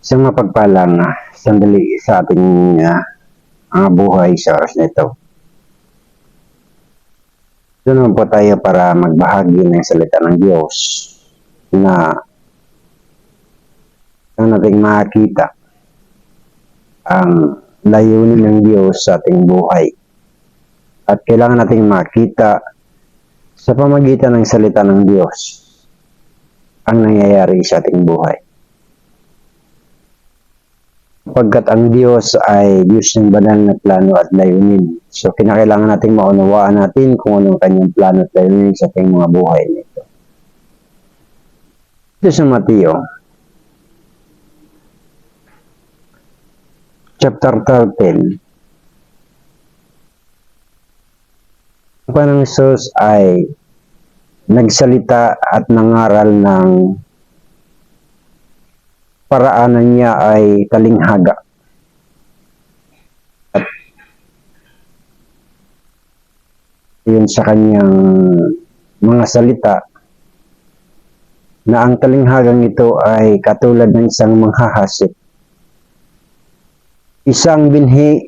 Isang mapagpalang sandali sa ating mga buhay sa oras na ito. Doon naman po tayo para magbahagi ng salita ng Diyos na nating makita ang layunin ng Diyos sa ating buhay. At kailangan nating makita sa pamagitan ng salita ng Diyos ang nangyayari sa ating buhay. Pagkat ang Diyos ay Diyos ng banal na plano at layunin. So, kinakailangan nating maunawaan natin kung anong kanyang plano at layunin sa ating mga buhay nito. Ito sa Mateo, chapter 13. Ang Panginoong Hesus ay nagsalita at nangaral ng paraanan niya ay talinghaga. At yun sa kanyang mga salita na ang talinghagang ito ay katulad ng isang manghahasik. Isang binhi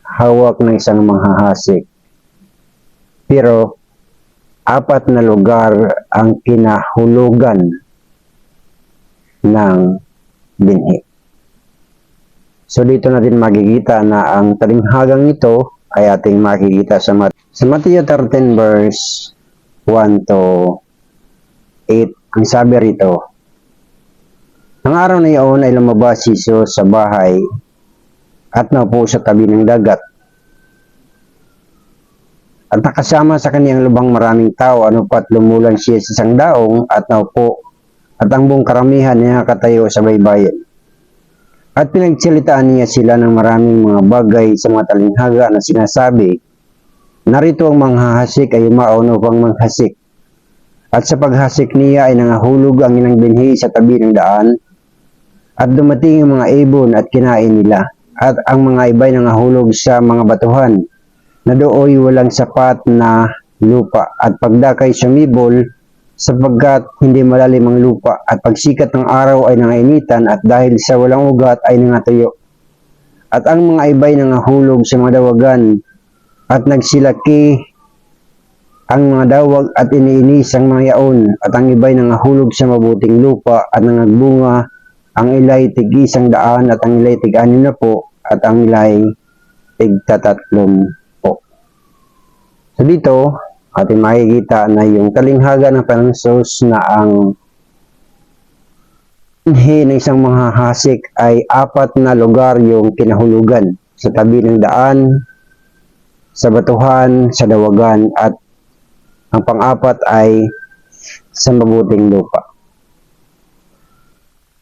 hawak ng isang manghahasik. Pero 4 na lugar ang kinahulugan ng binhi. So dito natin makikita na ang talinghagang ito ay ating makikita sa Matthew 13 verse 1 to 8. Ang sabi rito, ang araw na iyon ay lumabas si Jesus sa bahay at naupo sa tabi ng dagat. At nakasama sa kaniyang lubang maraming tao, pat lumulan siya sa isang daong at naupo, at ang buong karamihan niya katayo sa baybayin. At pinagtsalitaan niya sila ng maraming mga bagay sa mga talinghaga na sinasabi, narito ang manghahasik ay umaon upang manghasik. At sa paghasik niya ay nangahulog ang inang binhi sa tabi ng daan, at dumating ang mga ibon at kinain nila, at ang mga iba'y nangahulog sa mga batuhan, na dooy walang sapat na lupa, at pagdakay sumibol, sapagkat hindi malalim ang lupa, at pagsikat ng araw ay nangainitan, at dahil sa walang ugat ay nangatuyo. At ang mga iba'y nangahulog sa mga dawagan, at nagsilaki ang mga dawag at iniinis ang mga yaon, at ang iba'y nangahulog sa mabuting lupa, at nangagbunga, ang ilay tig 100, at ang ilay tig 60, at ang ilay tig 30. So dito, ating makikita na yung talinghaga ng Panginoong Hesus na ang binhi ng isang manghahasik ay 4 na lugar yung kinahulugan. Sa tabi ng daan, sa batuhan, sa dawagan, at ang pang-4 ay sa mabuting lupa.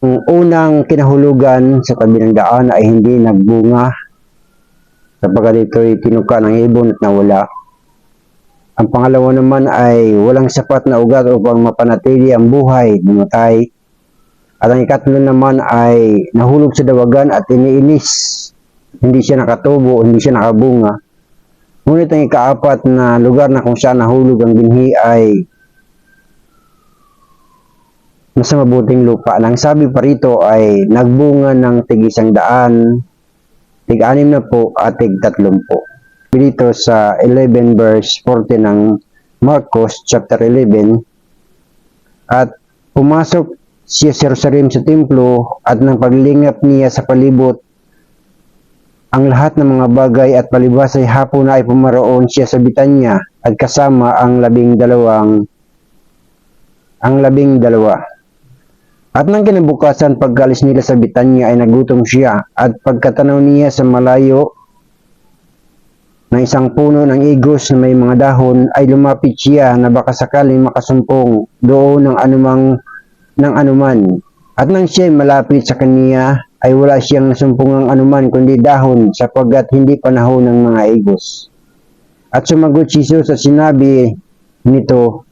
Ang unang kinahulugan sa tabi ng daan ay hindi nagbunga, sapagkat ito'y tinuka ng ibon at nawala. Ang pangalawa naman ay walang sapat na ugat upang mapanatili ang buhay, namatay. At ang ikatlo naman ay nahulog sa dawagan at iniinis. Hindi siya nakatubo, hindi siya nakabunga. Ngunit ang ika-4 na lugar na kung saan nahulog ang binhi ay nasa mabuting lupa. Ang sabi pa rito ay nagbunga ng tig 100, tig 60 at tig 30. Dito sa 11 verse 40 ng Marcos chapter 11, at pumasok siya sa Jerusalem sa templo, at nang paglingap niya sa palibot ang lahat ng mga bagay, at palibas ay hapon na ay pumaroon siya sa Betanya at kasama ang 12. At nang kinabukasan pagkalis nila sa Betanya ay nagutom siya, at pagkatanaw niya sa malayo ng isang puno ng igos na may mga dahon, ay lumapit siya na baka sakaling makasumpong doon ng anuman. At nang siya malapit sa kaniya, ay wala siyang nasumpungang anuman kundi dahon, sapagkat hindi panahon ng mga igos. At sumagot si Jesus at sinabi nito,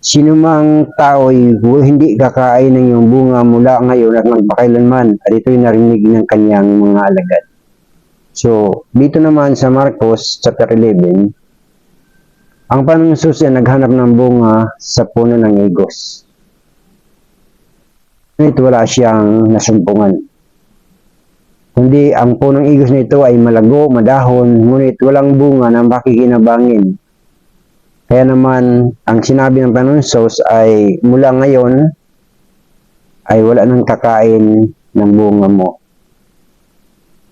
sinumang tao'y hindi kakain ng iyong bunga mula ngayon at magpakailanman. At ito'y narinig ng kanyang mga alagad. So, dito naman sa Marcos chapter 11, ang Panginoong Hesus ay naghanap ng bunga sa puno ng igos. Ngunit wala siyang nasumpungan. Kundi ang punong igos nito ay malago, madahon, ngunit walang bunga na makikinabangin. Kaya naman, ang sinabi ng Panginoon Sos ay mula ngayon ay wala nang kakain ng bunga mo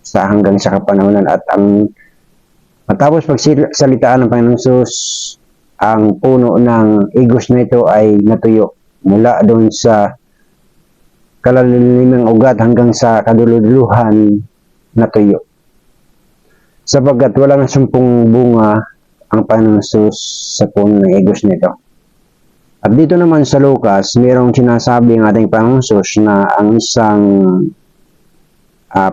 sa hanggang sa kapanahonan. At ang matapos pagsalitaan ng Panginoon Sos, ang puno ng igos na ito ay natuyo mula doon sa kalalilimang ugat hanggang sa kaduludluhan natuyo. Sapagkat wala na sumpong bunga ang Panginoon Sus sa puno ng igos nito. At dito naman sa Lucas, mayroong sinasabi ng ating Panginoon Sus na ang isang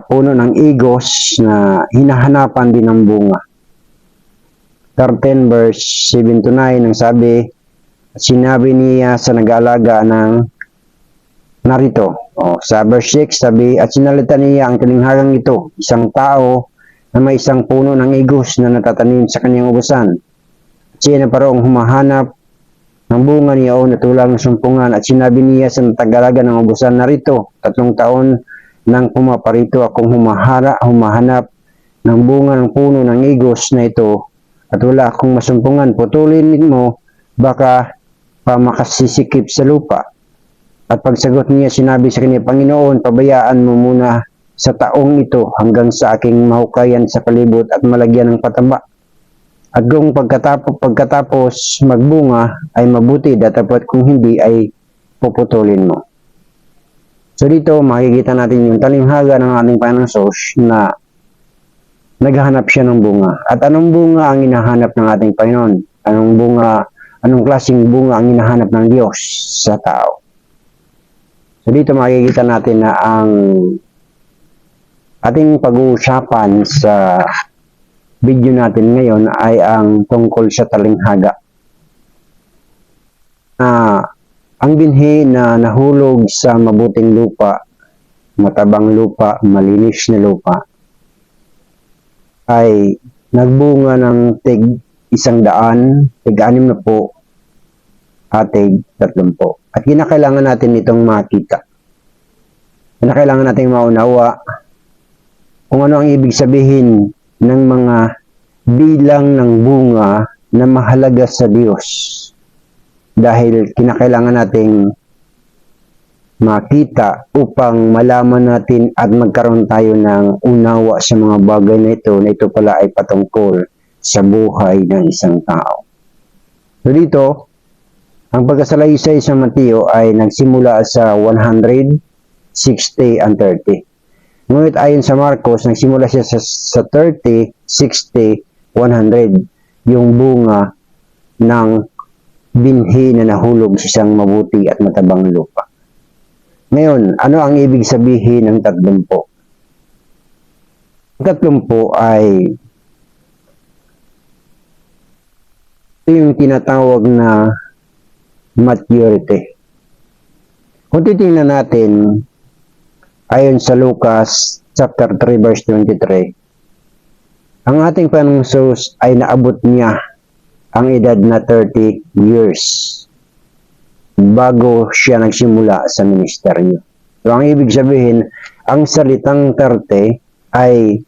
puno ng igos na hinahanapan din ng bunga. 13 verse 7 to 9, ang sabi, sinabi niya sa nag-aalaga ng narito. Sa verse 6, sabi, at sinalita niya ang talinghagang ito, isang tao na may isang puno ng igos na natatanim sa kanyang ubusan. At siya na parong humahanap ng bunga niya o natulang sumpungan. At sinabi niya sa tagalaga ng ubusan, narito, 3 taon nang pumaparito akong humahanap ng bunga ng puno ng igos na ito at wala akong masumpungan. Putulin mo, baka pa makasisikip sa lupa. At pagsagot niya, sinabi sa kanya, Panginoon, pabayaan mo muna sa taong ito hanggang sa aking mahukayan sa palibot at malagyan ng pataba. At kung pagkatapos magbunga ay mabuti, dapat kung hindi ay puputulin mo. So dito makikita natin yung talinghaga ng ating Panginoon Sos na naghahanap siya ng bunga. At anong bunga ang hinahanap ng ating Panginoon? Anong klaseng bunga ang hinahanap ng Diyos sa tao? So dito makikita natin na ang ating pag-uusapan sa video natin ngayon ay ang tungkol sa talinghaga. Ang binhi na nahulog sa mabuting lupa, matabang lupa, malinis na lupa, ay nagbunga ng tig 100, tig 60, at tig 30. At kinakailangan natin itong makita. Kinakailangan natin maunawa kung ano ang ibig sabihin ng mga bilang ng bunga na mahalaga sa Diyos. Dahil kinakailangan nating makita upang malaman natin at magkaroon tayo ng unawa sa mga bagay na ito pala ay patungkol sa buhay ng isang tao. So dito, ang pagkasalaysay sa Mateo ay nagsimula sa 100, 60, and 30. Ngunit ayon sa Marcos, nagsimula siya sa 30, 60, 100, yung bunga ng binhi na nahulog sa isang mabuti at matabang lupa. Ngayon, ano ang ibig sabihin ng 30? Ang 30 ay ito yung tinatawag na maturity. Kung titingnan natin, ayon sa Lucas chapter 3 verse 23, ang ating Panginoong Hesus ay naabot niya ang edad na 30 years bago siya nagsimula sa ministeryo. So, ang ibig sabihin, ang salitang 30 ay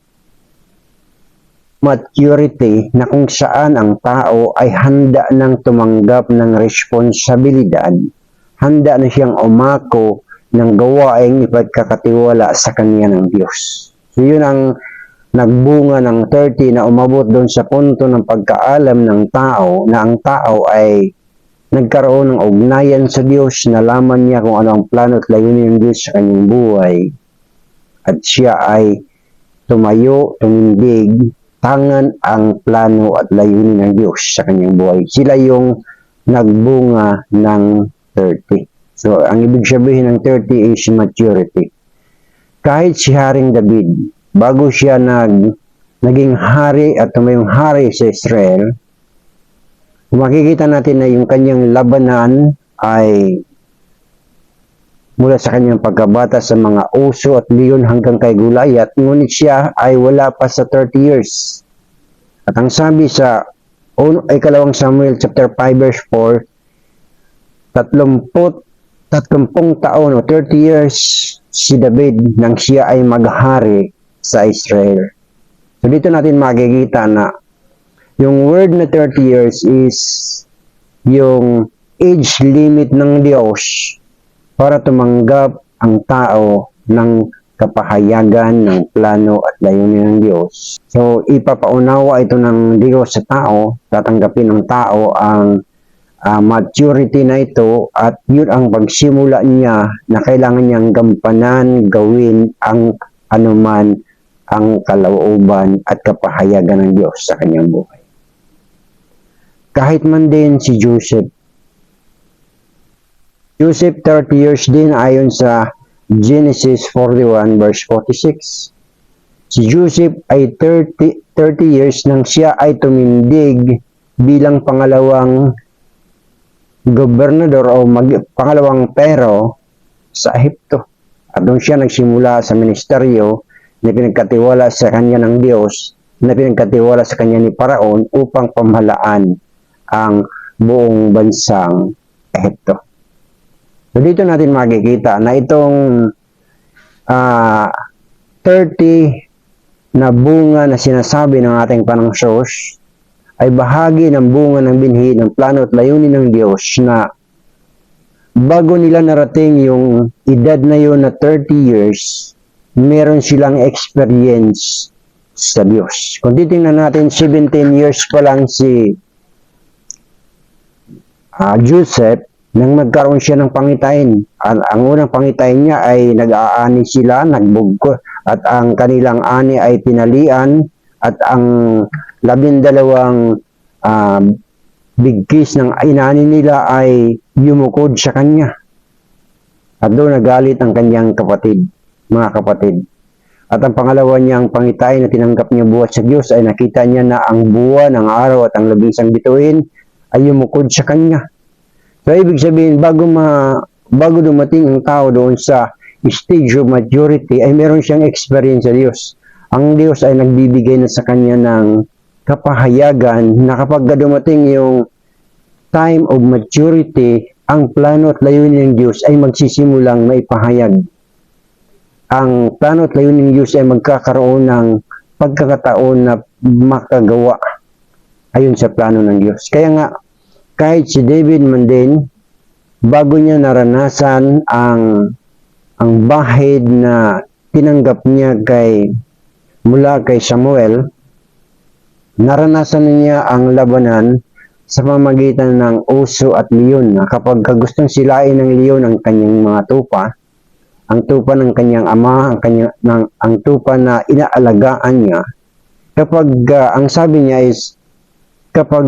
maturity na kung saan ang tao ay handa nang tumanggap ng responsibilidad, handa na siyang umako ng gawaing ipagkakatiwala sa kanya ng Diyos. So yun ang nagbunga ng 30 na umabot doon sa punto ng pagkaalam ng tao na ang tao ay nagkaroon ng ugnayan sa Diyos, nalaman niya kung ano ang plano at layunin ng Diyos sa kanyang buhay at siya ay tumayo, tumindig, tangan ang plano at layunin ng Diyos sa kanyang buhay. Sila yung nagbunga ng 30. So, ang ibig sabihin ng 30 is maturity. Kahit si Haring David, bago siya naging hari at tumayong hari sa Israel, makikita natin na yung kanyang labanan ay mula sa kanyang pagkabata sa mga oso at leon hanggang kay Goliath, ngunit siya ay wala pa sa 30 years. At ang sabi sa ikalawang Samuel chapter 5 verse 4, 30 taon o 30 years si David nang siya ay maghari sa Israel. So dito natin makikita na yung word na 30 years is yung age limit ng Diyos para tumanggap ang tao ng kapahayagan ng plano at layunin ng Diyos. So, ipapaunawa ito ng Diyos sa tao, tatanggapin ng tao ang maturity na ito at yun ang pagsimula niya na kailangan niyang gampanan, gawin ang anuman ang kalooban at kapahayagan ng Diyos sa kanyang buhay. Kahit man din si Joseph 30 years din ayon sa Genesis 41 verse 46. Si Joseph ay 30 years nang siya ay tumindig bilang pangalawang gobernador o pangalawang pero sa Ehipto. At doon siya nagsimula sa ministeryo na pinagkatiwala sa kanya ng Diyos, na pinagkatiwala sa kanya ni Paraon upang pamahalaan ang buong bansang Ehipto. So dito natin makikita na itong 30 na bunga na sinasabi ng ating Panginoong Diyos ay bahagi ng bunga ng binhi ng plano at layunin ng Diyos na bago nila narating yung edad na yun na 30 years, meron silang experience sa Diyos. Kung titingnan natin, 17 years pa lang si Joseph, nang magkaroon siya ng pangitain. Ang unang pangitain niya ay nag-aani sila, nagbugko, at ang kanilang ani ay pinalian, at ang 12 bigkis ng inani nila ay yumukod sa kanya. At doon nagalit ang kanyang mga kapatid. At ang pangalawa niyang pangitain na tinanggap niya buhat sa Diyos ay nakita niya na ang buwan, ang araw at ang 11 bituin ay yumukod sa kanya. So, ibig sabihin, bago dumating ang tao doon sa stage of maturity, ay meron siyang experience sa Diyos. Ang Diyos ay nagbibigay na sa kanya ng kapahayagan na kapag dumating yung time of maturity, ang plano at layunin ng Diyos ay magsisimulang maipahayag. Ang plano at layunin ng Diyos ay magkakaroon ng pagkakataon na makagawa ayon sa plano ng Diyos. Kaya nga, kahit si David man din, bago niya naranasan ang bahid na tinanggap niya mula kay Samuel, naranasan niya ang labanan sa pamamagitan ng oso at leon. Kapag gustong silain ng leon ang kanyang mga tupa, ang tupa ng kanyang ama, ang tupa na inaalagaan niya, ang sabi niya is, kapag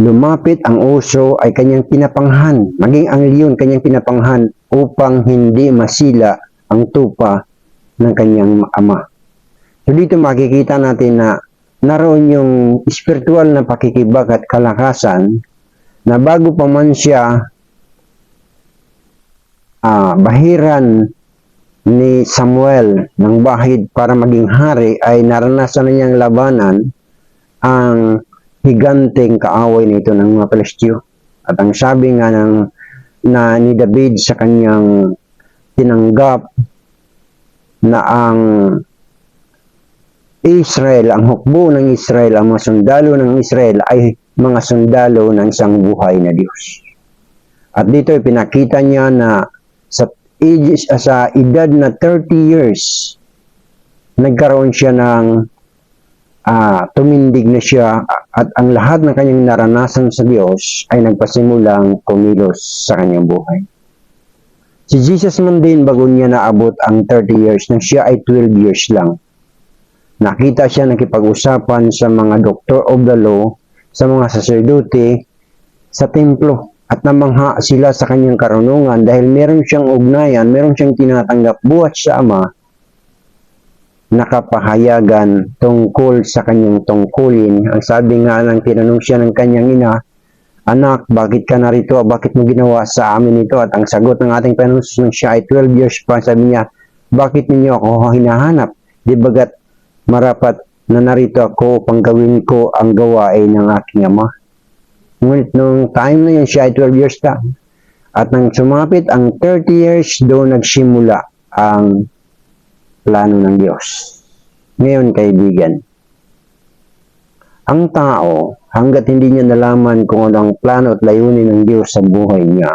lumapit ang oso ay kanyang pinapanghan, maging ang leon kanyang pinapanghan upang hindi masila ang tupa ng kanyang ama. So dito makikita natin na naroon yung spiritual na pakikibak at kalakasan na bago pa man siya bahiran ni Samuel ng bahid para maging hari, ay naranasan na niyang labanan ang higanteng kaaway nito ng mga Palestino. At ang sabi nga ni David sa kanyang tinanggap na ang Israel, ang hukbo ng Israel, ang mga sundalo ng Israel ay mga sundalo ng isang buhay na Diyos. At dito pinakita niya na sa edad na 30 years, nagkaroon siya ng tumindig na siya at ang lahat ng kanyang naranasan sa Diyos ay nagpasimulang kumilos sa kanyang buhay. Si Jesus man din, bago niya naabot ang 30 years, nang siya ay 12 years lang, nakita siya nakipag-usapan sa mga doctor of the law, sa mga saserdote, sa templo, at namangha sila sa kanyang karunungan dahil meron siyang ugnayan, meron siyang tinatanggap buhat sa Ama, nakapahayagan tungkol sa kanyang tungkulin. Ang sabi nga ng tinanong siya ng kanyang ina, "Anak, bakit ka narito? Bakit mo ginawa sa amin ito?" At ang sagot ng ating Panginoon nung siya ay 12 years pa, sabi niya, "Bakit ninyo ako hinahanap? Di bagat marapat na narito ako upang gawin ko ang gawain ng aking Ama?" Ngunit nung time na yun, siya ay 12 years na. At nang sumapit ang 30 years, doon nagsimula ang plano ng Diyos. Ngayon, kaibigan, ang tao, hanggat hindi niya nalaman kung ano ang plano at layunin ng Diyos sa buhay niya,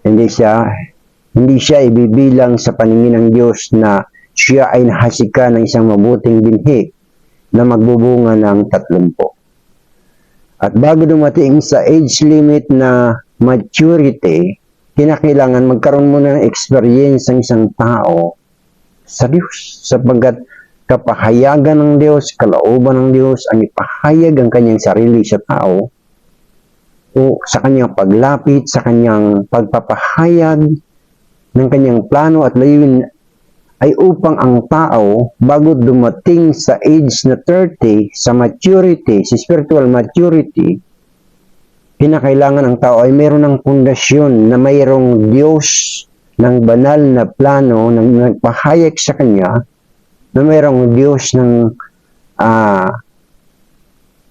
hindi siya ibibilang sa paningin ng Diyos na siya ay nahasika ng isang mabuting binhi na magbubunga ng 30. At bago dumating sa age limit na maturity, kinakailangan magkaroon muna ng experience ng isang tao sa Diyos. Sapagkat kapahayagan ng Diyos, kalooban ng Diyos, ang ipahayag ang kanyang sarili sa tao o sa kanyang paglapit, sa kanyang pagpapahayag ng kanyang plano at layunin ay upang ang tao bago dumating sa age na 30, sa maturity, sa spiritual maturity, kinakailangan ang tao ay mayroon ng pundasyon na mayroong Diyos ng banal na plano na nagpahayag sa kanya, na mayroong Diyos ng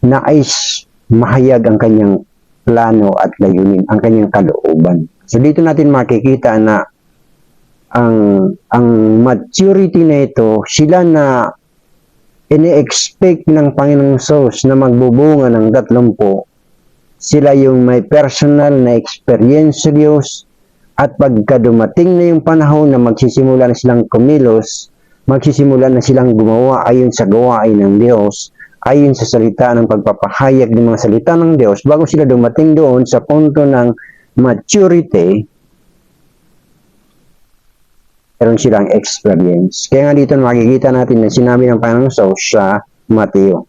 nais mahayag ang kanyang plano at layunin, ang kanyang kalooban. So dito natin makikita na ang maturity na ito, sila na ini-expect ng Panginoong Sos na magbubunga ng 30, sila yung may personal na experience sa Diyos, at pagka dumating na yung panahon na magsisimula na silang kumilos, magsisimula na silang gumawa ayon sa gawain ng Diyos, ayon sa salita ng pagpapahayag ng mga salita ng Diyos, bago sila dumating doon sa punto ng maturity, meron silang experience. Kaya nga dito makikita natin na sinabi ng Panginoong sa Mateo.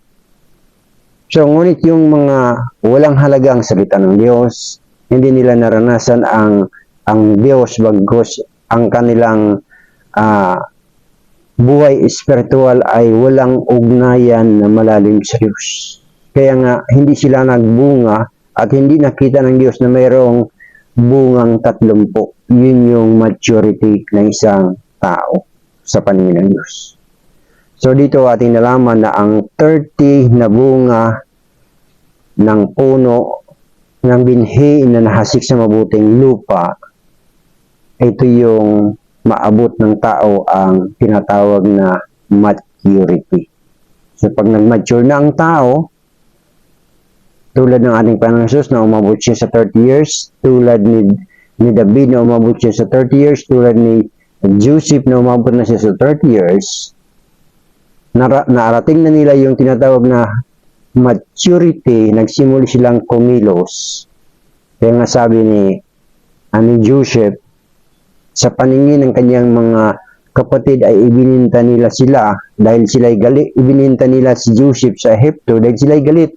So, ngunit yung mga walang halaga ang salita ng Diyos, hindi nila naranasan ang Diyos, bagkus ang kanilang buhay espiritual ay walang ugnayan na malalim sa Diyos. Kaya nga, hindi sila nagbunga at hindi nakita ng Diyos na mayroong bungang 30. Yun yung maturity ng isang tao sa paningin ng Diyos. So dito ating nalaman na ang 30 na bunga ng puno ng binhi na nahasik sa mabuting lupa, ito yung maabot ng tao ang tinatawag na maturity. So pag nag-mature na ang tao, tulad ng ating Panginoon Jesus na umabot siya sa 30 years, tulad ni David na umabot siya sa 30 years, tulad ni Joseph na umabot na siya sa 30 years, naarating na nila yung tinatawag na maturity, nagsimula silang kumilos. Kaya nga sabi ni Joseph, sa paningin ng kanyang mga kapatid ay ibininta nila sila dahil sila'y galit. Ibininta nila si Joseph sa Egypto dahil sila'y galit.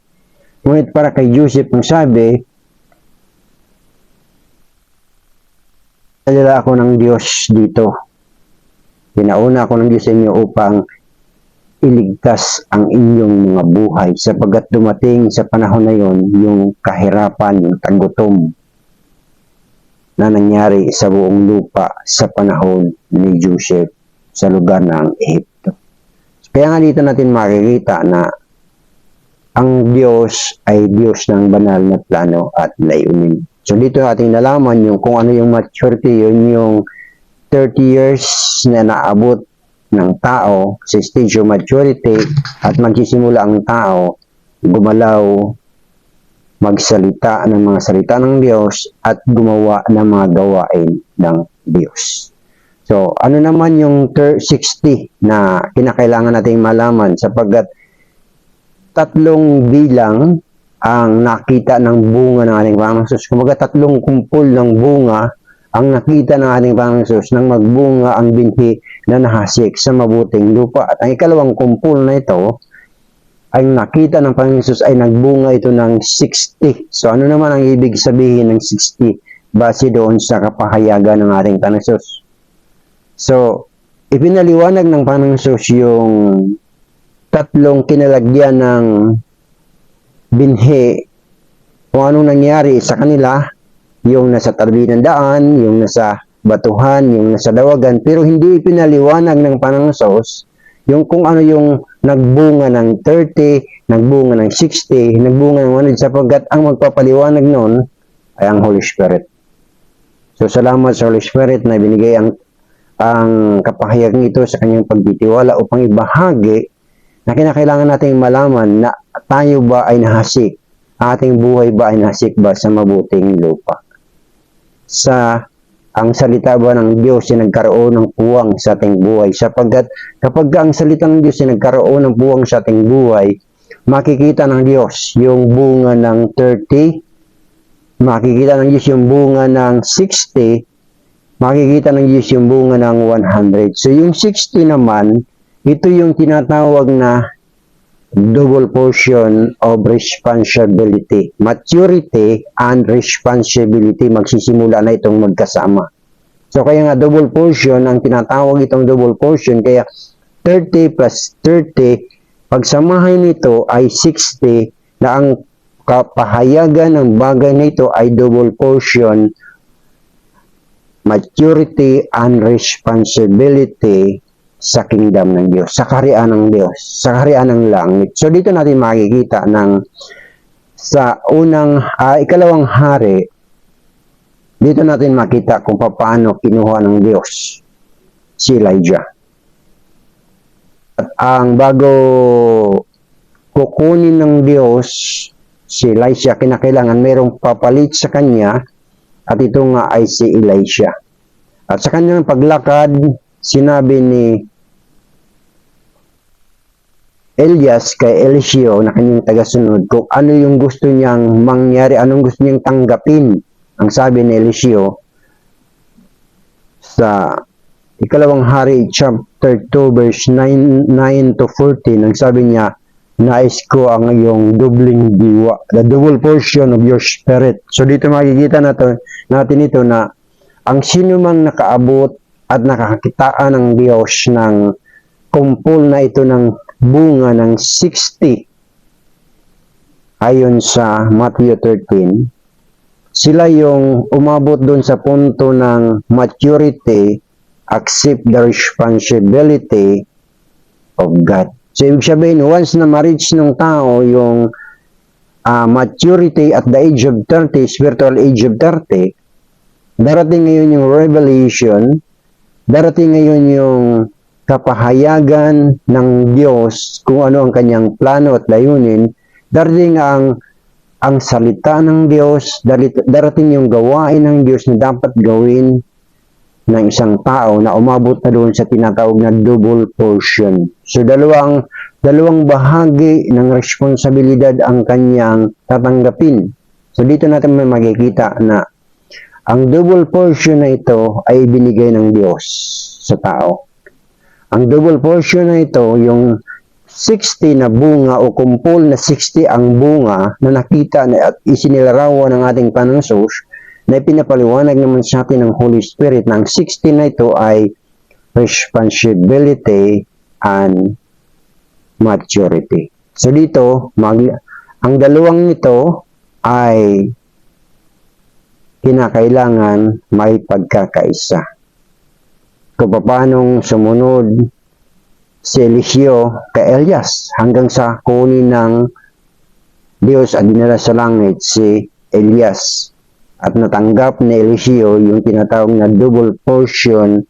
Ngunit para kay Joseph ang sabi, "Dala ako ng Diyos dito. Pinauna ako ng Diyos sa inyo upang iligtas ang inyong mga buhay sapagkat dumating sa panahon na yon yung kahirapan, yung tagutom na nangyari sa buong lupa sa panahon ni Joseph sa lugar ng Egypto." Kaya nga dito natin makikita na ang Diyos ay Diyos ng banal na plano at layunin. So dito ating nalaman yung kung ano yung maturity, yun yung 30 years na naabot ng tao sa stage of maturity at magsisimula ang tao gumalaw, magsalita ng mga salita ng Diyos at gumawa ng mga gawain ng Diyos. So, ano naman yung 60 na kinakailangan nating malaman sapagkat 3 bilang ang nakita ng bunga ng ating Panginoong Jesus. Kumbaga 3 kumpol ng bunga ang nakita ng ating Panginoong Jesus nang magbunga ang binhi na nahasik sa mabuting lupa. At ang ikalawang kumpol na ito ay nakita ng Panginoong Jesus ay nagbunga ito ng 60. So ano naman ang ibig sabihin ng 60 base doon sa kapahayagan ng ating Panginoong Jesus? So, ipinaliwanag ng Panginoong Jesus yung 3 kinalagyan ng binhi kung anong nangyari sa kanila, yung nasa tabi ng daan, yung nasa batuhan, yung nasa dawagan, pero hindi ipinaliwanag ng Panginoong Jesus yung kung ano yung nagbunga ng 30, nagbunga ng 60, nagbunga ng 100, sapagkat ang magpapaliwanag noon ay ang Holy Spirit. So salamat sa Holy Spirit na binigay ang ang kapahayagan ito sa kanyang pagtitiwala upang ibahagi na kinakailangan nating malaman na tayo ba ay nahasik, ating buhay ba ay nahasik ba sa mabuting lupa. Ang salita ba ng Diyos ay nagkaroon ng puwang sa ating buhay, sapagkat kapag ang salita ng Diyos ay nagkaroon ng puwang sa ating buhay, makikita ng Diyos yung bunga ng 30, makikita ng Diyos yung bunga ng 60, makikita ng Diyos yung bunga ng 100. So yung 60 naman, ito yung tinatawag na double portion of responsibility. Maturity and responsibility magsisimula na itong magkasama. So kaya nga double portion, ang tinatawag itong double portion, kaya 30 plus 30, pagsamahin nito ay 60 na ang kapahayagan ng bagay nito ay double portion, maturity and responsibility sa kingdom ng Diyos, sa kaharian ng Diyos, sa kaharian ng langit. So dito natin makikita sa ikalawang hari, dito natin makita kung paano kinuha ng Diyos si Elijah. At ang bago kukunin ng Diyos si Elijah, kinakailangan mayroong papalit sa kanya, at ito nga ay si Elisha. At sa kanyang paglakad, sinabi ni Elias kay Eliseo na kanyang tagasunod kung ano yung gusto niyang mangyari, anong gusto niyang tanggapin. Ang sabi ni Eliseo sa ikalawang hari chapter 2 verse 9 to 14, ang sabi niya, nais ko ang iyong dubling diwa, the double portion of your spirit. So dito makikita natin ito na ang sino mang nakaabot at nakakakitaan ng Diyos ng kumpol na ito ng bunga ng 60 ayon sa Matthew 13, sila yung umabot doon sa punto ng maturity, accept the responsibility of God. So, ibig sabihin, once na ma-reach ng tao yung maturity at the age of 30, spiritual age of 30, darating ngayon yung revelation, darating ngayon yung kapahayagan ng Diyos kung ano ang kanyang plano at layunin, darating ang salita ng Diyos, darating yung gawain ng Diyos na dapat gawin ng isang tao na umabot na doon sa tinatawag na double portion. So dalawang bahagi ng responsibilidad ang kanyang tatanggapin. So dito natin may makikita na ang double portion na ito ay ibinigay ng Diyos sa tao. Ang double portion na ito, yung 60 na bunga o kumpol na 60 ang bunga na nakita at isinilarawan ng ating Panginoon na ipinapaliwanag naman sa atin ng Holy Spirit na ang 60 na ito ay responsibility and maturity. So dito, ang dalawang ito ay kinakailangan may pagkakaisa. Kung paanong sumunod si Eliseo kay Elias hanggang sa kunin ng Diyos at dinala sa langit si Elias. At natanggap ni Eliseo yung tinatawag na double portion,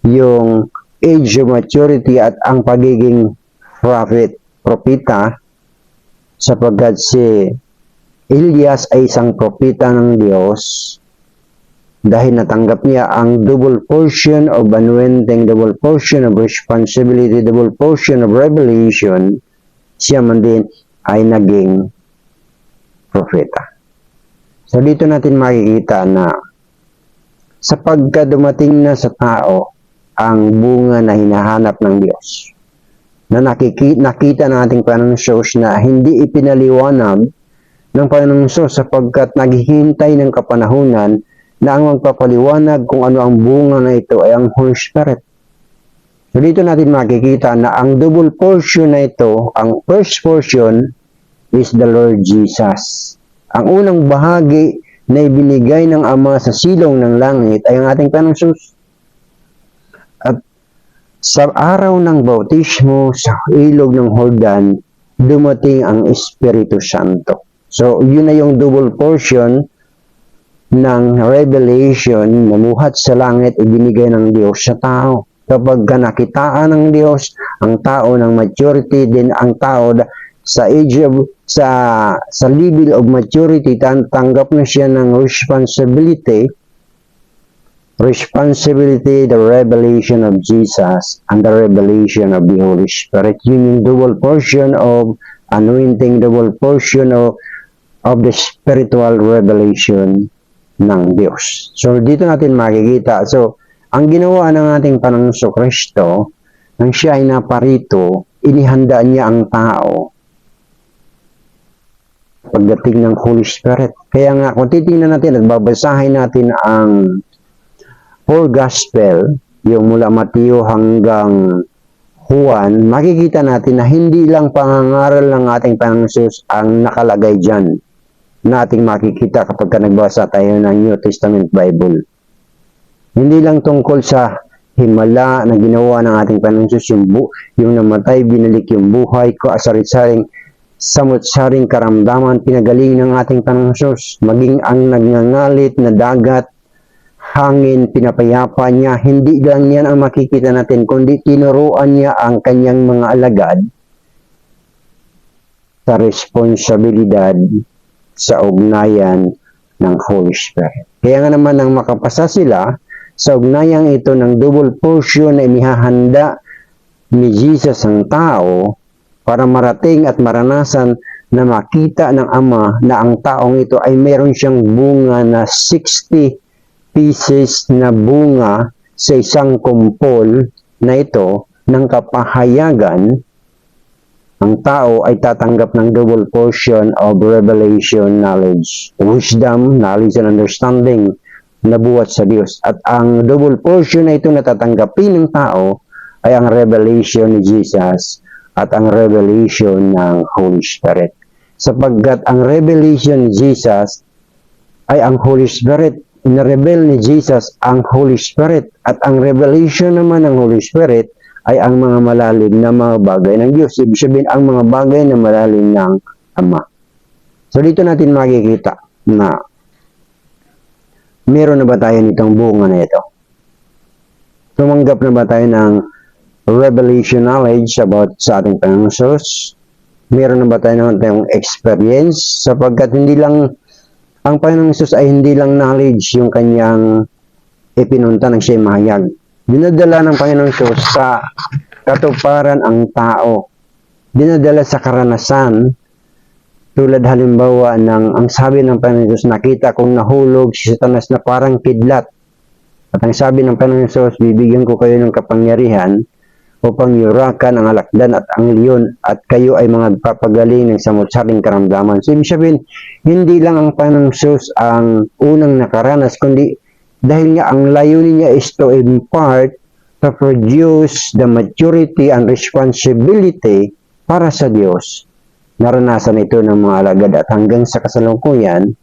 yung age of maturity at ang pagiging propeta, sapagkat si Elias ay isang propeta ng Diyos dahil natanggap niya ang double portion of anointing, double portion of responsibility, double portion of revelation, siya man din ay naging propeta. So dito natin makikita na sa pagkadumating na sa tao ang bunga na hinahanap ng Diyos, na nakita ng ating Panginoong Diyos na hindi ipinaliwanag ng Panginoong Diyos sapagkat naghihintay ng kapanahunan na ang magpapaliwanag kung ano ang bunga na ito ay ang Holy Spirit. So dito natin makikita na ang double portion na ito, ang first portion is the Lord Jesus. Ang unang bahagi na ibinigay ng Ama sa silong ng langit ay ang ating Panginoong Diyos. At sa araw ng bautismo sa ilog ng Jordan, dumating ang Espiritu Santo. So, yun na yung double portion ng revelation na muhat sa langit ibinigay ng Diyos sa tao. Kapag nakitaan ng Diyos ang tao ng maturity, din ang tao sa age of sa level of maturity, tanggap na siya ng responsibility, the revelation of Jesus and the revelation of the Holy Spirit. Yun yung double portion of anointing, double portion of the spiritual revelation ng Diyos. So, dito natin makikita. So, ang ginawa ng ating Panginoong Kristo, nang siya ay naparito, inihanda niya ang tao pagdating ng Holy Spirit. Kaya nga, kung titingnan natin at babasahin natin ang four gospel, yung mula Mateo hanggang Juan, makikita natin na hindi lang pangangaral ng ating Panginoon Jesus ang nakalagay dyan na ating makikita kapag nagbasa tayo ng New Testament Bible. Hindi lang tungkol sa himala na ginawa ng ating Panginoon Jesus, yung namatay, binalik yung buhay ko, asarit-saring samut-saring karamdaman, pinagaling ng ating Panginoon Jesus, maging ang nagngangalit na dagat, hangin, pinapayapa niya. Hindi lang yan ang makikita natin, kundi tinuruan niya ang kanyang mga alagad sa responsibilidad sa ugnayan ng Holy Spirit. Kaya nga naman nang makapasa sila sa ugnayang ito ng double portion na inihahanda ni Jesus ang tao para marating at maranasan na makita ng Ama na ang taong ito ay meron siyang bunga na 60 pieces na bunga sa isang kumpol na ito ng kapahayagan, ang tao ay tatanggap ng double portion of revelation knowledge, wisdom, knowledge, and understanding na buhat sa Diyos. At ang double portion na ito na tatanggapin ng tao ay ang revelation ni Jesus at ang revelation ng Holy Spirit. Sapagkat ang revelation ni Jesus ay ang Holy Spirit. Ina-reveal ni Jesus ang Holy Spirit. At ang revelation naman ng Holy Spirit ay ang mga malalim na mga bagay ng Diyos. Ibig sabihin, ang mga bagay na malalim ng Ama. So dito natin makikita na meron na ba tayo nitong bunga na ito? Tumanggap na ba tayo ng revelation knowledge about sa ating Panginoon Jesus? Meron na ba tayo ng experience? Sapagkat hindi lang, ang Panginoon Jesus ay hindi lang knowledge yung kanyang ipinunta ng siya'y mahayag. Dinadala ng Panginoon Jesus sa katuparan ang tao. Dinadala sa karanasan. Tulad halimbawa ng ang sabi ng Panginoon Jesus, nakita kong nahulog si Satanas na parang kidlat. At ang sabi ng Panginoon Jesus, bibigyan ko kayo ng kapangyarihan upang yurakan ang alakdan at ang leon at kayo ay mga papagaling ng samut-saring karamdaman. So, ibig sabihin, hindi lang ang Panginoon Jesus ang unang nakaranas, kundi dahil nga ang layunin niya is to impart, to produce the maturity and responsibility para sa Diyos. Naranasan ito ng mga alagad at hanggang sa kasalukuyan,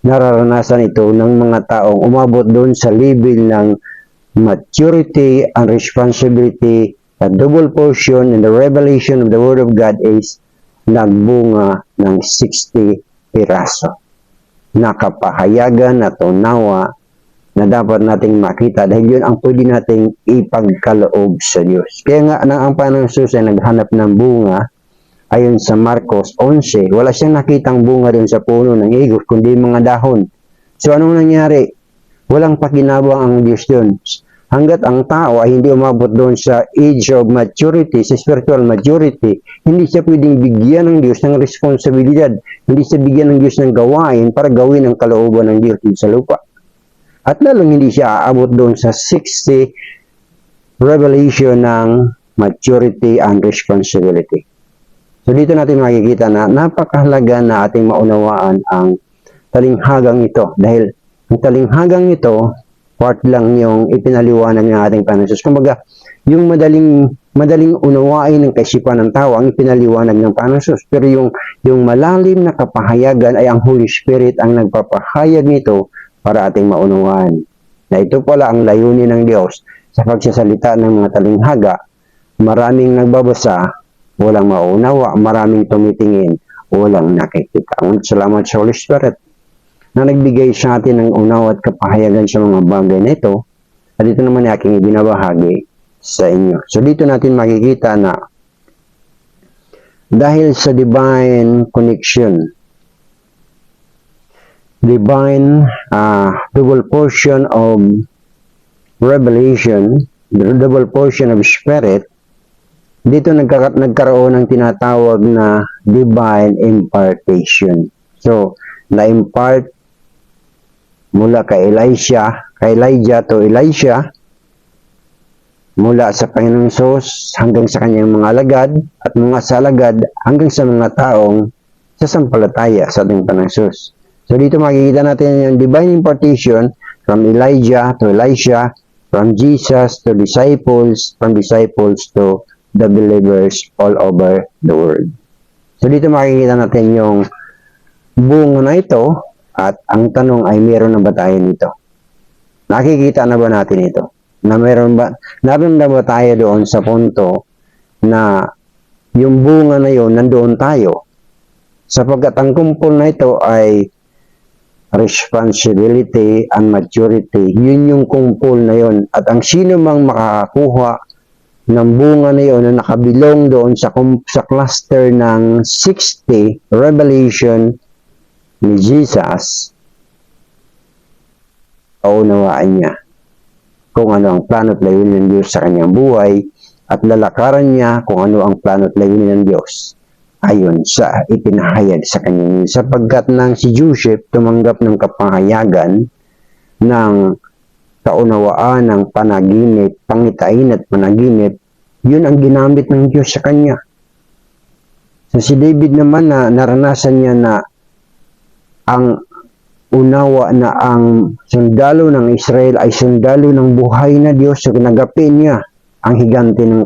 nararanasan ito ng mga taong umabot doon sa level ng maturity and responsibility. The double portion in the revelation of the Word of God is nagbunga ng 60 piraso. Nakapahayagan na tunawa na dapat nating makita dahil yun ang pwede nating ipagkaloob sa Diyos. Kaya nga ang Panginoon Jesus ay naghanap ng bunga. Ayon sa Marcos 11, wala siyang nakitang bunga doon sa puno ng higos, kundi mga dahon. So, anong nangyari? Walang pakinabang ang Diyos doon. Hanggat ang tao ay hindi umabot doon sa age of maturity, sa spiritual maturity, hindi siya pwedeng bigyan ng Diyos ng responsibilidad. Hindi siya bigyan ng Diyos ng gawain para gawin ang kalooban ng Diyos sa lupa. At lalong hindi siya aabot doon sa 60 revelation ng maturity and responsibility. So dito natin makikita na napakahalaga na ating maunawaan ang talinghagang ito. Dahil ang talinghagang ito, part lang yung ipinaliwanag ng ating Panginoon Jesus. Kumbaga, yung madaling unawain ng kaisipan ng tao ang ipinaliwanag ng Panginoon Jesus. Pero yung malalim na kapahayagan ay ang Holy Spirit ang nagpapahayag nito para ating maunawaan. Na ito pala ang layunin ng Diyos sa pagsasalita ng mga talinghaga. Maraming nagbabasa, walang maunawa, maraming tumitingin, walang nakikita. Salamat sa Holy Spirit. na nagbigay sa atin ng unawa at kapahayagan sa mga bagay na ito. At ito naman ay aking ibinabahagi sa inyo. So dito natin makikita na dahil sa divine connection, divine double portion of revelation, double portion of spirit, dito nagkaroon ng tinatawag na divine impartation. So, na-impart mula kay Elijah to Elisha, mula sa Panginoong Hesus hanggang sa kanyang mga alagad, at mga sa alagad hanggang sa mga taong sasampalataya sa ating Panginoong Hesus. So dito makikita natin yung divine impartation from Elijah to Elisha, from Jesus to disciples, from disciples to the believers all over the world. So dito makikita natin yung bunga na ito, at ang tanong ay meron na ba tayo nito? Nakikita na ba natin ito? Naroon na ba tayo doon sa punto na yung bunga na yun nandoon tayo? Sapagkat ang kumpol na ito ay responsibility and maturity. Yun yung kumpol na yun. At ang sino mang makakakuha ng bunga na yun na nakabilong doon sa cluster ng 60 revelation ni Jesus, paunawaan niya kung ano ang plano at layunin ng Diyos sa kanyang buhay, at lalakaran niya kung ano ang plano at layunin ng Diyos ayon sa ipinahayag sa kanya. Sapagkat nang si Joseph tumanggap ng kapahayagan ng kaunawaan ng panaginip, pangitain at panaginip, yun ang ginamit ng Diyos sa kanya. So si David naman na naranasan niya na ang unawa na ang sundalo ng Israel ay sundalo ng buhay na Diyos, so nagapin niya ang higante ng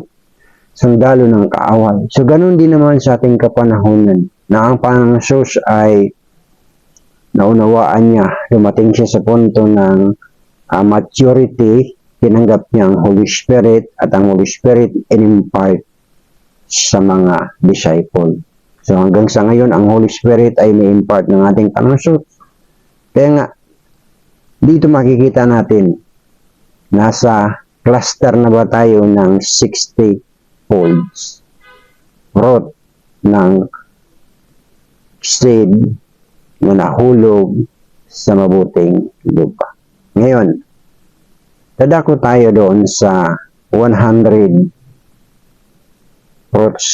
sundalo ng kaaway. So ganun din naman sa ating kapanahonan na ang Panginoong Hesus ay naunawaan niya, dumating siya sa punto ng maturity, tinanggap niya ang Holy Spirit, at ang Holy Spirit in-impart sa mga disciple. So hanggang sa ngayon, ang Holy Spirit ay na-impart ng ating Panginoong Hesus. Kaya nga, dito makikita natin, nasa cluster na ba tayo ng 60 folds, root ng seed na nahulog sa mabuting lupa. Ngayon, dadako tayo doon sa 100 fruits.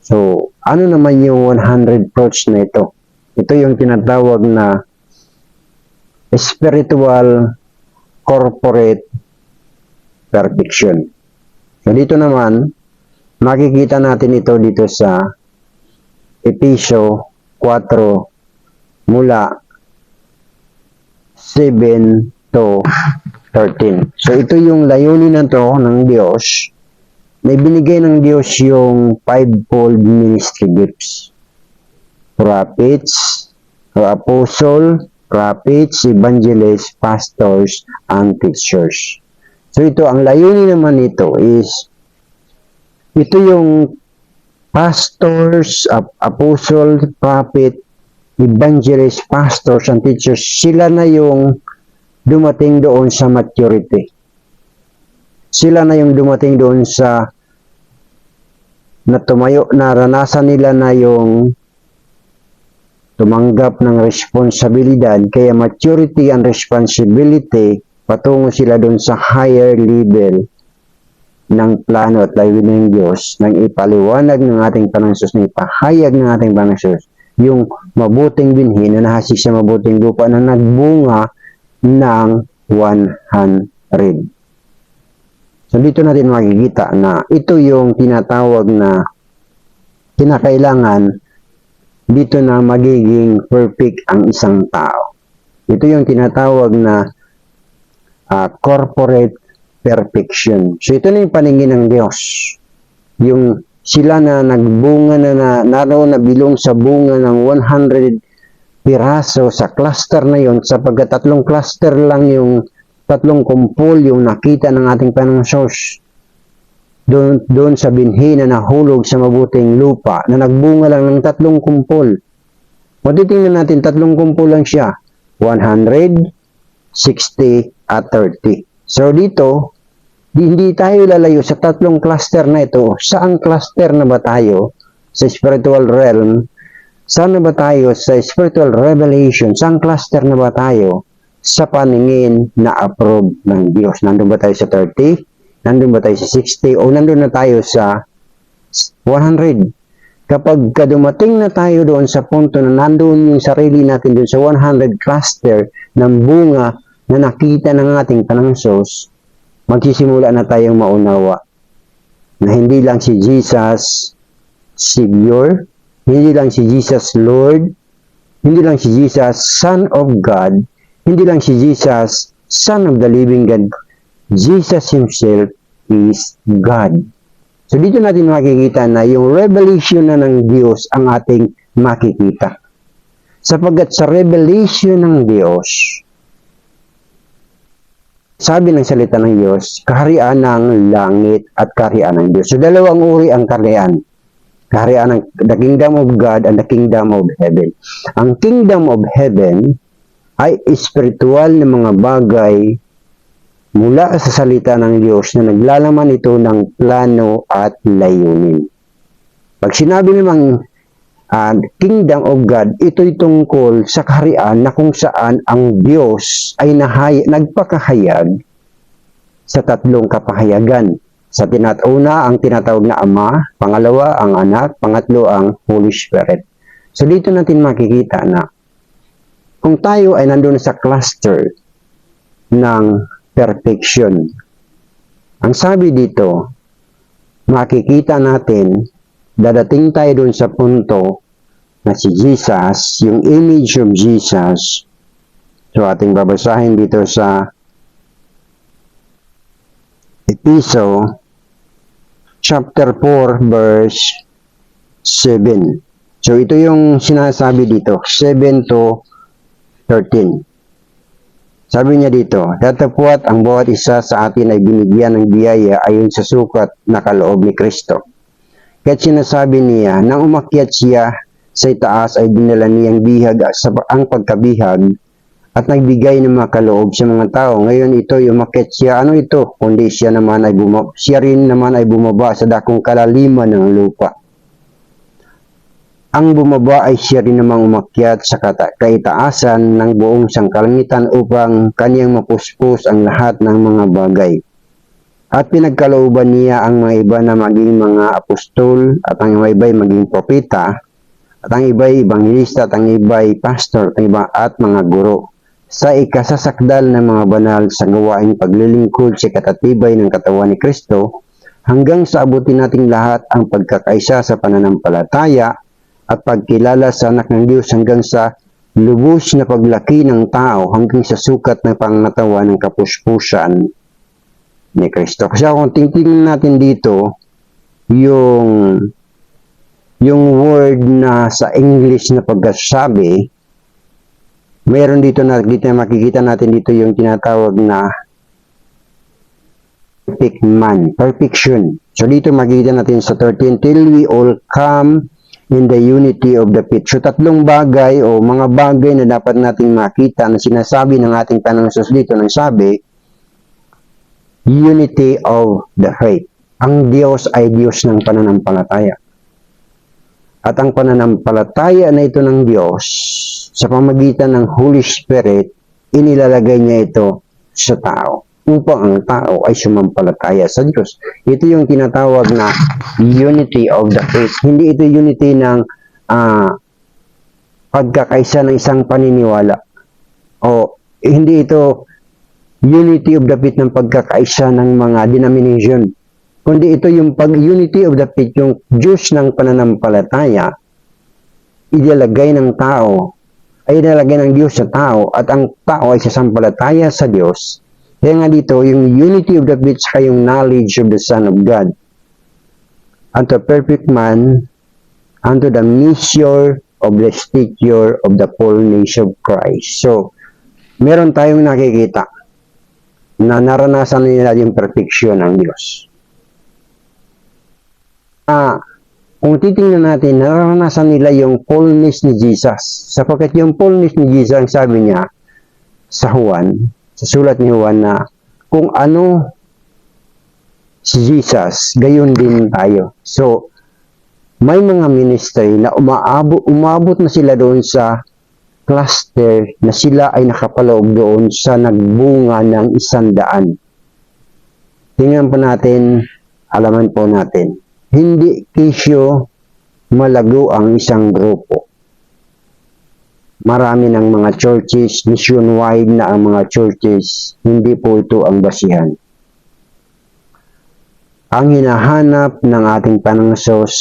So, ano naman yung 100 fruits na ito? Ito yung tinatawag na spiritual corporate perfection. So, dito naman, makikita natin ito dito sa Efesio 4 mula 7 to 13. So ito yung layunin na to ng Diyos, na ibinigay ng Diyos yung fivefold ministry gifts. Prophets, apostle, prophets, evangelists, pastors, and teachers. So ito, ang layunin naman nito is ito yung pastors, apostles, prophet, evangelists, pastors, and teachers. Sila na yung dumating doon sa maturity. Sila na yung dumating doon sa naranasan nila na yung tumanggap ng responsibilidad. Kaya maturity and responsibility, patungo sila doon sa higher level ng plano at layunin ng Diyos, nang ipaliwanag ng ating Panginoon Hesus, ng ipahayag ng ating Panginoon Hesus, yung mabuting binhi na nahasik sa mabuting lupa na nagbunga ng 100. So dito natin makikita na ito yung tinatawag na kinakailangan dito na magiging perfect ang isang tao. Ito yung tinatawag na corporate perfection. So ito na yung paningin ng Diyos. Yung sila na nagbunga naroon na bilong sa bunga ng 100 piraso sa cluster na yon, sapagkat tatlong cluster lang yung tatlong kumpol yung nakita ng ating Panginoong Hesus. Doon sa binhi na nahulog sa mabuting lupa na nagbunga lang ng tatlong kumpol. Matitingnan natin, tatlong kumpol lang siya. 100, 60, at 30. So dito, hindi tayo lalayo sa tatlong cluster na ito. Saan cluster na ba tayo? Sa spiritual realm. Saan na ba tayo sa spiritual revelation? Saan cluster na ba tayo sa paningin na approve ng Diyos? Nandun ba tayo sa 30? Nandun ba tayo sa 60? O nandun na tayo sa 100? Kapag dumating na tayo doon sa punto na nandun yung sarili natin doon sa 100 cluster ng bunga na nakita ng ating panangsos, magsisimula na tayong maunawa na hindi lang si Jesus Savior, hindi lang si Jesus Lord, hindi lang si Jesus Son of God, hindi lang si Jesus Son of the Living God. Jesus Himself is God. So dito natin makikita na yung revelation na ng Diyos ang ating makikita. Sapagkat sa revelation ng Diyos, sabi ng salita ng Diyos, kaharian ng langit at kaharian ng Diyos. So dalawang uri ang kaharian. Kaharian ng the kingdom of God and the kingdom of heaven. Ang kingdom of heaven ay espiritual na mga bagay mula sa salita ng Diyos na naglalaman ito ng plano at layunin. Pag sinabi namang kingdom of God, ito'y tungkol sa kaharian na kung saan ang Diyos ay nagpakahayag sa tatlong kapahayagan. Sa una, ang tinatawag na Ama, pangalawa, ang Anak, pangatlo, ang Holy Spirit. So dito natin makikita na kung tayo ay nandun sa cluster ng perfection. Ang sabi dito, makikita natin, dadating tayo doon sa punto na si Jesus, yung image of Jesus. So ating babasahin dito sa Episo chapter 4 verse 7. So ito yung sinasabi dito, 7 to 13. Sabi niya dito, datapwat ang bawat isa sa atin ay binigyan ng biyaya ayon sa sukat na kaloob ni Kristo. Kaya't sinasabi niya, nang umakyat siya sa itaas ay dinala niyang bihag sa ang pagkabihag at nagbigay ng mga kaloob sa mga tao. Ngayon ito, umakyat siya, ano ito? Kundi siya rin naman ay bumaba sa dakong kalaliman ng lupa. Ang bumaba ay siya rin namang umakyat sa kaitaasan ng buong sangkalangitan upang kaniyang mapuspos ang lahat ng mga bagay. At pinagkalooban niya ang mga iba na maging mga apostol, at ang iba ay maging propeta, at ang iba ay ebanghilista, at ang iba ay pastor, at mga guro, sa ikasasakdal ng mga banal sa gawaing paglilingkod sa katatibay ng katawan ni Kristo, hanggang sa abutin nating lahat ang pagkakaisa sa pananampalataya at pagkilala sa anak ng Diyos hanggang sa lubos na paglaki ng tao hanggang sa sukat ng pangangatawan ng kapuspusan ni Kristo. Kasi kung tingnan natin dito, yung word na sa English na pagkasabi, meron dito makikita natin dito yung tinatawag na perfect man, perfection. So dito makikita natin sa 13, till we all come in the unity of the faith. So tatlong bagay o mga bagay na dapat nating makita na sinasabi ng ating panangsos dito nang sabi, unity of the faith. Ang Diyos ay Diyos ng pananampalataya. At ang pananampalataya na ito ng Diyos, sa pamagitan ng Holy Spirit, inilalagay niya ito sa tao upang ang tao ay sumampalataya sa Diyos. Ito yung tinatawag na unity of the faith. Hindi ito unity ng pagkakaisa ng isang paniniwala. O hindi ito unity of the faith ng pagkakaisa ng mga denomination. Kundi ito yung unity of the faith, yung Diyos ng pananampalataya, ilalagay ng tao, ay ilalagay ng Diyos sa tao, at ang tao ay sasampalataya sa Diyos. Kaya nga dito, yung unity of the faith sa yung knowledge of the Son of God. Unto perfect man, unto the measure of the stature of the fullness of Christ. So, meron tayong nakikita na naranasan nila yung perfection ng Diyos. Kung titingnan natin, naranasan nila yung fullness ni Jesus. Sapagkat yung fullness ni Jesus, ang sabi niya, sa Juan, sa sulat ni Juan na kung ano si Jesus, gayon din tayo. So, may mga ministry na umabot na sila doon sa cluster na sila ay nakapaloob doon sa nagbunga ng 100. Tingnan po natin, alaman po natin. Hindi kisyo malago ang isang grupo. Marami ng mga churches, nationwide na ang mga churches, hindi po ito ang basihan. Ang hinahanap ng ating Panginoon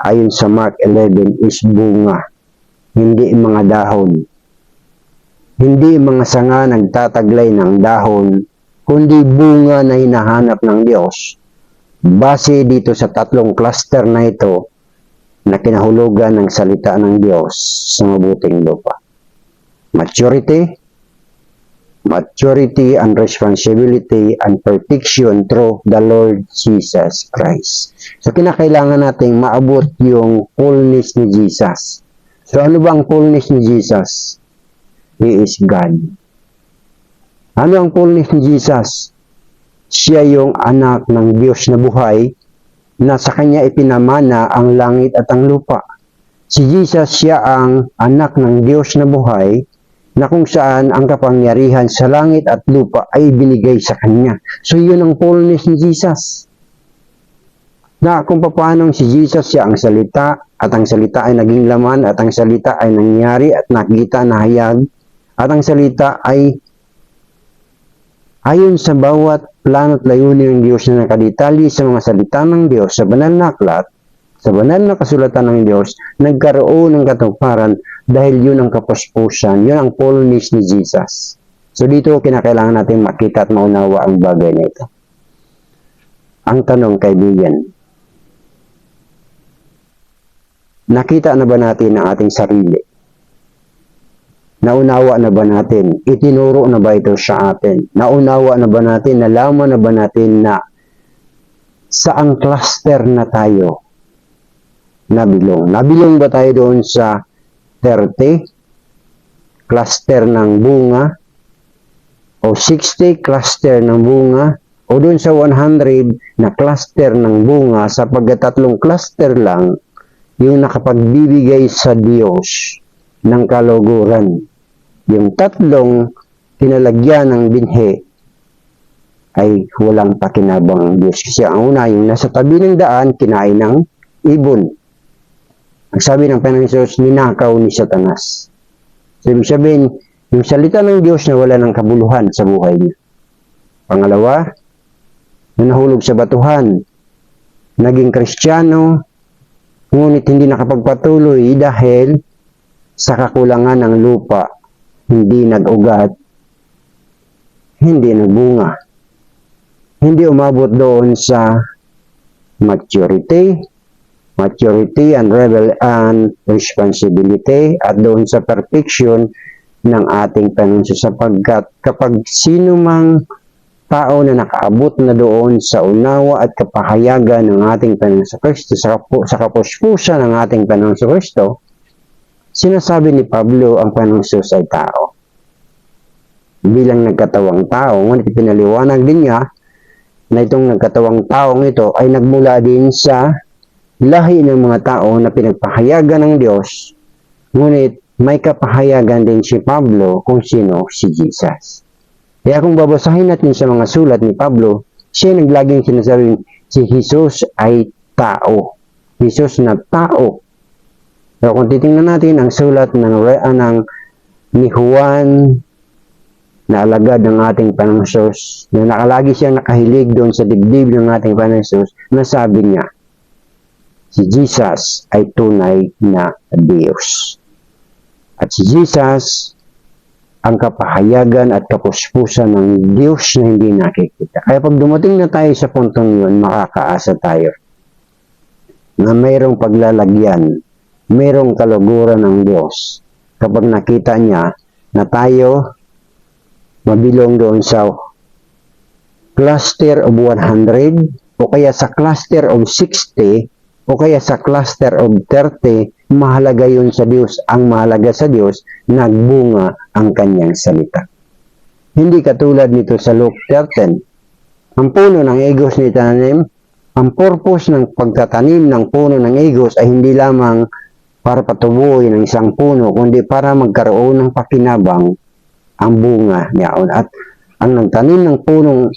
ayon sa Mark 11 is bunga, hindi mga dahon. Hindi mga sanga nagtataglay ng dahon, kundi bunga na hinahanap ng Diyos. Base dito sa 3 cluster na ito na kinahulugan ng salita ng Diyos sa mabuting lupa. Maturity and responsibility and protection through the Lord Jesus Christ. So, kinakailangan nating maabot yung fullness ni Jesus. So, ano ba ang fullness ni Jesus? He is God. Ano ang fullness ni Jesus? Siya yung anak ng Diyos na buhay na sa Kanya ipinamana ang langit at ang lupa. Si Jesus, siya ang anak ng Diyos na buhay na kung saan ang kapangyarihan sa langit at lupa ay binigay sa Kanya. So, yun ang fullness ni Jesus. Na kung paano si Jesus siya ang salita, at ang salita ay naging laman, at ang salita ay nangyari at nakita, nahayag, at ang salita ay ayon sa bawat plano at layunin ng Diyos na nakadetali sa mga salita ng Diyos sa banal na aklat, sa banal na kasulatan ng Diyos, nagkaroon ng katuparan dahil yun ang kapuspusan, yun ang fullness ni Jesus. So dito kinakailangan natin makita at maunawa ang bagay na ito. Ang tanong, kaibigan, nakita na ba natin ang ating sarili? Naunawa na ba natin? Itinuro na ba ito sa atin? Naunawa na ba natin? Nalaman na ba natin na saang cluster na tayo nabilong? Nabilong ba tayo doon sa 30 cluster ng bunga o 60 cluster ng bunga o doon sa 100 na cluster ng bunga sapagkat 3 cluster lang yung nakapagbibigay sa Diyos ng kaluguran. Yung 3 kinalagyan ng binhi ay walang pakinabang ang Diyos. Kasi ang una, yung nasa tabi ng daan, kinain ng ibon. Ang sabi ng Panginoon, ninakaw ni Satanas. So, ibig sabihin, yung salita ng Diyos na wala ng kabuluhan sa buhay niya. Pangalawa, nahulog sa batuhan, naging Kristiyano, ngunit hindi nakapagpatuloy dahil sa kakulangan ng lupa, hindi nag-ugat, hindi nagbunga. Hindi umabot doon sa maturity and responsibility at doon sa perfection ng ating Panginoon sapagkat kapag sino mang tao na nakaabot na doon sa unawa at kapahayagan ng ating Panginoon sa Kristo, sa kapuspusan ng ating Panginoon sa Kristo, sinasabi ni Pablo ang Panginoon ay tao. Bilang nagkatawang tao, ngunit pinaliwanag din niya na itong nagkatawang taong ito ay nagmula din sa lahi ng mga tao na pinagpahayagan ng Diyos, ngunit may kapahayagan din si Pablo kung sino si Jesus. Kaya kung babasahin natin sa mga sulat ni Pablo, siya naglaging sinasabing si Jesus ay tao. Jesus na tao. So kung titingnan natin ang sulat ni Juan na alagad ng ating Panginoon, na nakalagi siyang nakahilig doon sa dibdib ng ating Panginoon, nasabi niya, si Jesus ay tunay na Diyos. At si Jesus ang kapahayagan at kapuspusan ng Diyos na hindi nakikita. Kaya pag dumating na tayo sa puntong yun, makakaasa tayo na mayroong paglalagyan, mayroong kaluguran ng Diyos kapag nakita niya na tayo mabilong doon sa cluster of 100 o kaya sa cluster of 60 o kaya sa cluster of 30, mahalaga yun sa Diyos. Ang mahalaga sa Diyos, nagbunga ang kanyang salita. Hindi katulad nito sa Luke 13. Ang puno ng igos ni tanim, ang purpose ng pagtatanim ng puno ng igos ay hindi lamang para patubuin ng isang puno, kundi para magkaroon ng pakinabang ang bunga niyaon. At ang nagtanim ng punong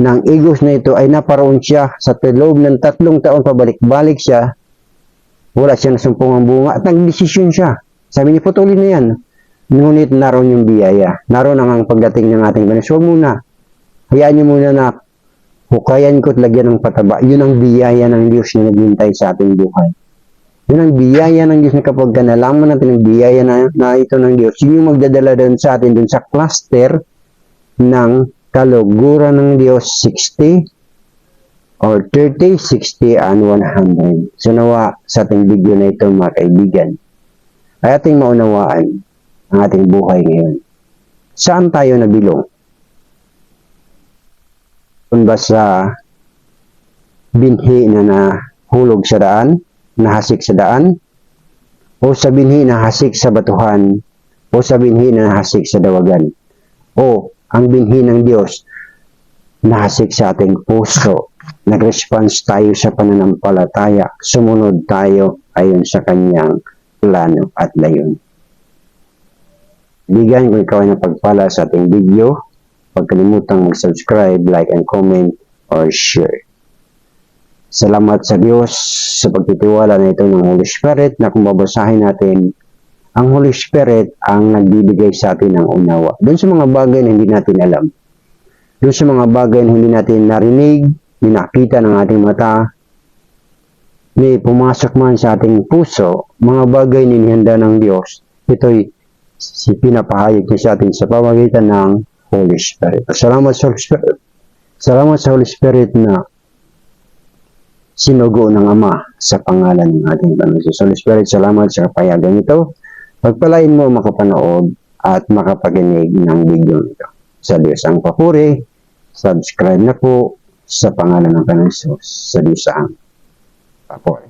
ng igos na ito ay naparoon siya sa loob ng 3 taon, pabalik-balik siya, wala siya nasumpong ang bunga at nagdesisyon siya. Sabi niya, putulin na yan. Ngunit naroon yung biyaya. Naroon ang pagdating ng ating Panginoon. So muna, hayaan niyo muna na hukayan ko at lagyan ng pataba. Yun ang biyaya ng Diyos na naghintay sa ating buhay. Yun ang biyaya ng Diyos na kapag nalaman natin ang biyaya na ito ng Diyos, yun yung magdadala doon sa atin, doon sa cluster ng kaluguran ng Diyos 60 or 30, 60, and 100. So nawa sa ating video na ito mga kaibigan, ay ating maunawaan ang ating buhay ngayon. Saan tayo nabilong? Kung ba sa binhi na nahulog sa daan, nahasik sa daan, o sa binhi na hasik sa batuhan, o sa binhi na nahasik sa dawagan, o ang binhi ng Diyos nahasik sa ating puso. Nag-response tayo sa pananampalataya, sumunod tayo ayon sa kanyang plano at layon. Kaibigan, kung ikaw ay napagpala sa ating video, huwag kalimutang mag-subscribe, like, and comment, or share. Salamat sa Diyos sa pagtitiwala na ito ng Holy Spirit, na kung babasahin natin, ang Holy Spirit ang nagbibigay sa atin ng unawa. Doon sa mga bagay na hindi natin alam, doon sa mga bagay na hindi natin narinig, nakita ng ating mata, may pumasok man sa ating puso, mga bagay na inihanda ng Diyos, ito'y pinapahayag niya sa atin sa pamamagitan ng Holy Spirit. Salamat sa Holy Spirit. Salamat sa Holy Spirit na sinugo ng Ama sa pangalan ng ating Panginoon. Holy Spirit, salamat sa kapayagan ito. Pagpalain mo makapanood at makapaginig ng video nito. Sa Diyos ang papuri, subscribe na po sa pangalan ng Panginoon. Sa Diyos ang papuri.